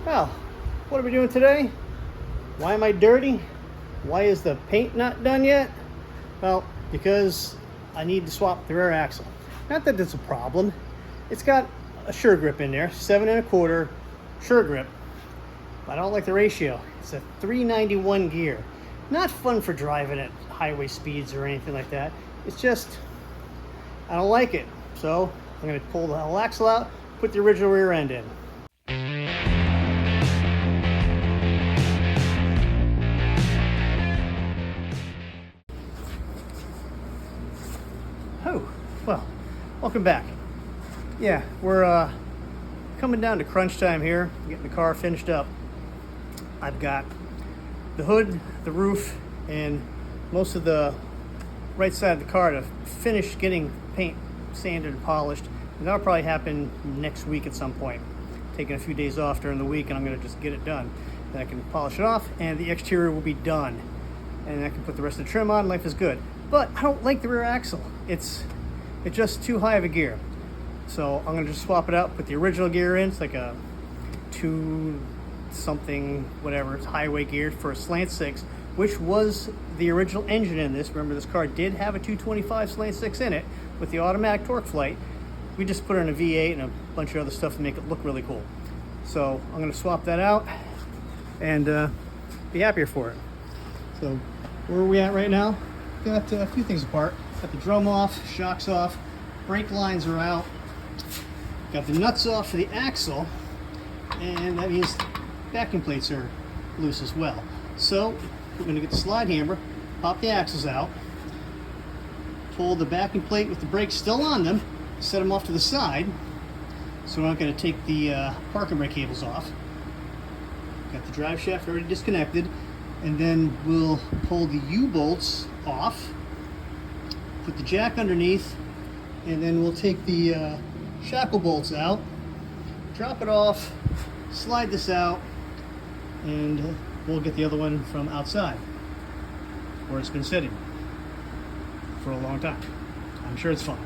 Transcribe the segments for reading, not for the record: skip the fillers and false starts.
Well, what are we doing today? Why am I dirty? Why is the paint not done yet? Well, because I need to swap the rear axle. Not that that's a problem. It's got a sure grip in there, 7 1/4 sure grip. But I don't like the ratio. It's a 391 gear. Not fun for driving at highway speeds or anything like that. It's just, I don't like it. So I'm gonna pull the whole axle out, put the original rear end in. Oh, well, welcome back. Yeah, we're coming down to crunch time here, getting the car finished up. I've got the hood, the roof, and most of the right side of the car to finish getting paint sanded and polished. And that'll probably happen next week at some point. Taking a few days off during the week, and I'm gonna just get it done. Then I can polish it off, and the exterior will be done. And I can put the rest of the trim on, life is good. But I don't like the rear axle. It's just too high of a gear. So I'm gonna just swap it out, put the original gear in. It's like a 2 something, whatever, it's highway gear for a slant 6, which was the original engine in this. Remember, this car did have a 225 slant 6 in it with the automatic torque flight. We just put it in a V8 and a bunch of other stuff to make it look really cool. So I'm gonna swap that out and be happier for it. So where are we at right now? Got a few things apart. Got the drum off, shocks off, brake lines are out. Got the nuts off for the axle, and that means backing plates are loose as well. So we're going to get the slide hammer, pop the axles out, pull the backing plate with the brakes still on them, set them off to the side. So we're not going to take the parking brake cables off. Got the drive shaft already disconnected, and then we'll pull the U-bolts off, put the jack underneath, and then we'll take the shackle bolts out, drop it off, slide this out, and we'll get the other one from outside where it's been sitting for a long time. I'm sure it's fine.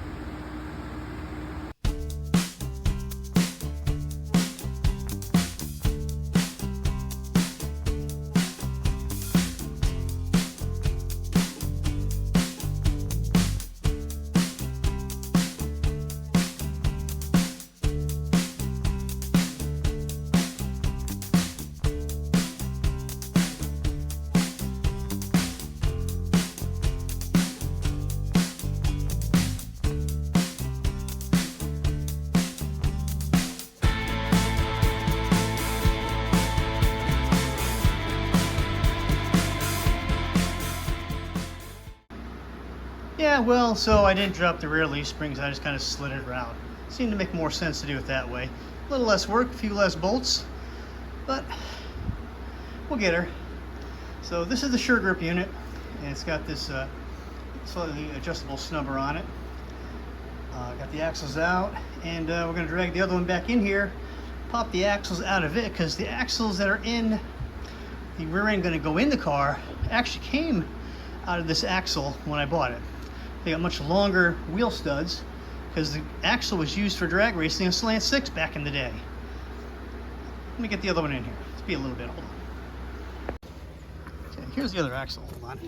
Yeah, well, so I didn't drop the rear leaf springs, I just kind of slid it around. Seemed to make more sense to do it that way. A little less work, a few less bolts, but we'll get her. So this is the sure grip unit, and it's got this slightly adjustable snubber on it. Got the axles out, and we're going to drag the other one back in here, pop the axles out of it, because the axles that are in the rear end going to go in the car actually came out of this axle when I bought it. They got much longer wheel studs because the axle was used for drag racing a slant 6 back in the day. Let me get the other one in here. Let's be a little bit, hold on. Okay, here's the other axle, hold on.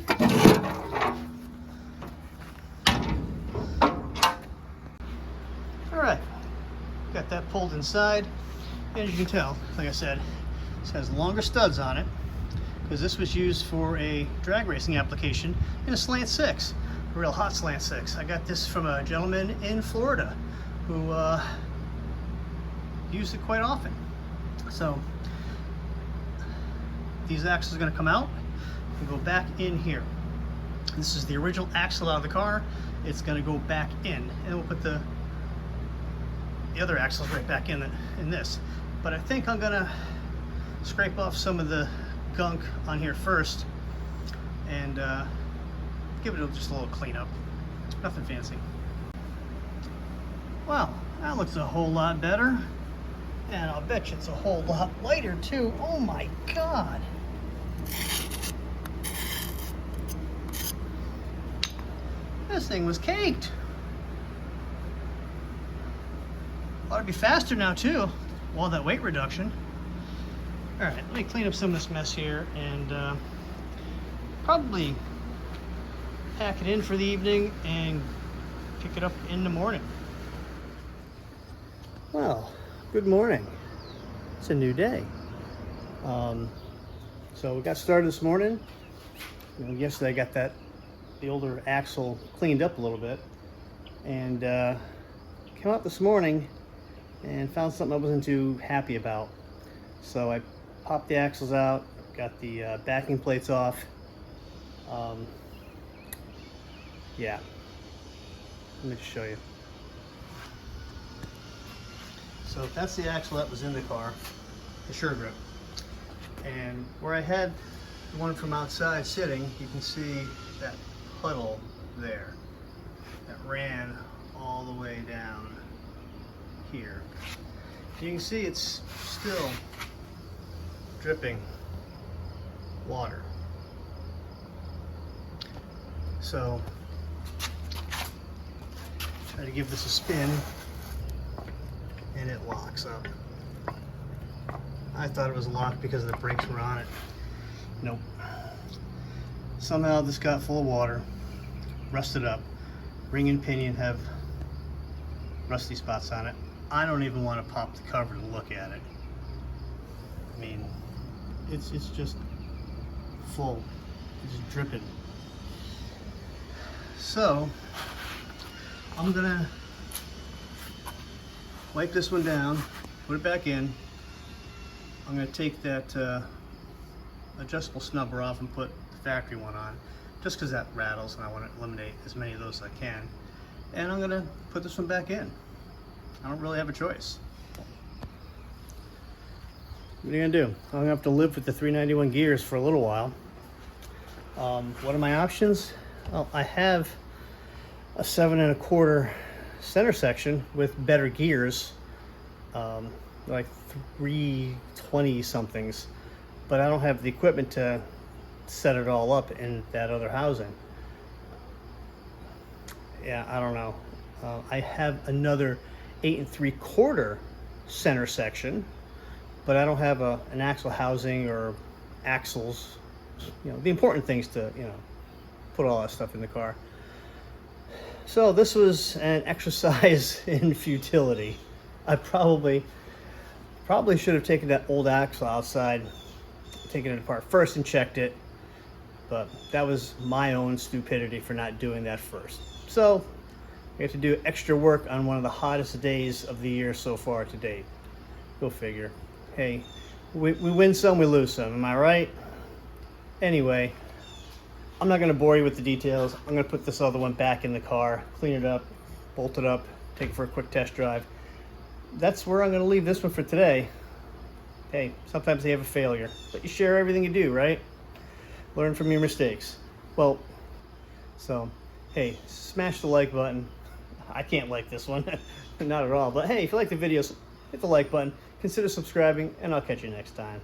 All right, got that pulled inside. As you can tell, like I said, this has longer studs on it because this was used for a drag racing application in a slant 6. A real hot slant 6. I got this from a gentleman in Florida who used it quite often. So these axles are going to come out and go back in here. This is the original axle out of the car. It's going to go back in, and we'll put the other axles right back in this. But I think I'm going to scrape off some of the gunk on here first and give it just a little cleanup. Nothing fancy. Wow, that looks a whole lot better. And I'll bet you it's a whole lot lighter too. Oh my God. This thing was caked. Ought to be faster now too. All that weight reduction. All right, let me clean up some of this mess here and probably pack it in for the evening and pick it up in the morning. Well, good morning. It's a new day. So we got started this morning. Yesterday I got the older axle cleaned up a little bit, and came out this morning and found something I wasn't too happy about. So I popped the axles out, got the backing plates off. Yeah, let me just show you. So that's the axle that was in the car, the sure grip. And where I had the one from outside sitting, you can see that puddle there that ran all the way down here. You can see it's still dripping water. So try to give this a spin and it locks up. I thought it was locked because the brakes were on it. Nope. Somehow this got full of water, rusted up. Ring and pinion have rusty spots on it. I don't even want to pop the cover to look at it. I mean, it's just full. It's just dripping. So I'm gonna wipe this one down, put it back in. I'm going to take that adjustable snubber off and put the factory one on, just because that rattles and I want to eliminate as many of those as I can. And I'm going to put this one back in. I don't really have a choice. What are you going to do? I'm going to have to live with the 391 gears for a little while. What are my options? Well, I have a 7 1/4 center section with better gears. Like 320 somethings, but I don't have the equipment to set it all up in that other housing. Yeah, I don't know. I have another 8 3/4 center section, but I don't have an axle housing or axles, the important things to, put all that stuff in the car. So this was an exercise in futility. I probably should have taken that old axle outside, taken it apart first and checked it, but that was my own stupidity for not doing that first. So we have to do extra work on one of the hottest days of the year so far to date. Go figure. Hey, we win some, we lose some, am I right? Anyway, I'm not going to bore you with the details. I'm going to put this other one back in the car, clean it up, bolt it up, take it for a quick test drive. That's where I'm going to leave this one for today. Hey, sometimes they have a failure, but you share everything you do, right? Learn from your mistakes. Well, so, hey, smash the like button. I can't like this one, not at all. But hey, if you like the videos, hit the like button, consider subscribing, and I'll catch you next time.